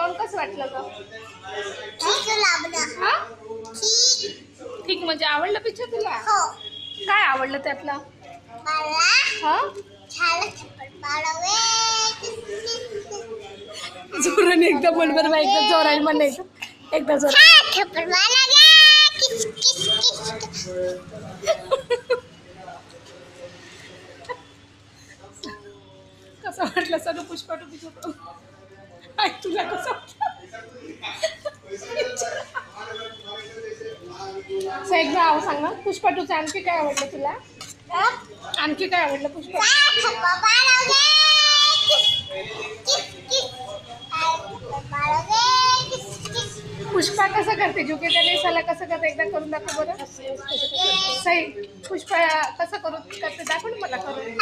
पाहून कसं वाटलं ग? हा? ठीक म्हणजे आवडलं पिक्चर तुला? काय आवडलं त्यातलं? हा? जोराने एकदा बोल बरं, एकदा जोराने म्हण, एकदा जोर. कसं वाटलं सगळं पुष्पा टू पिक्चर? तुला कसं एकदा आव सांग ना. पुष्पा टूचं आणखी काय आवडलं तुला? आणखी काय आवडलं पुष्पा? पुष्पा कसं करते? झुके त्याने साला कसं करते? एकदा करून दाखव बरं. सही पुष्पा कसं करू करते दाखव ना मला करून.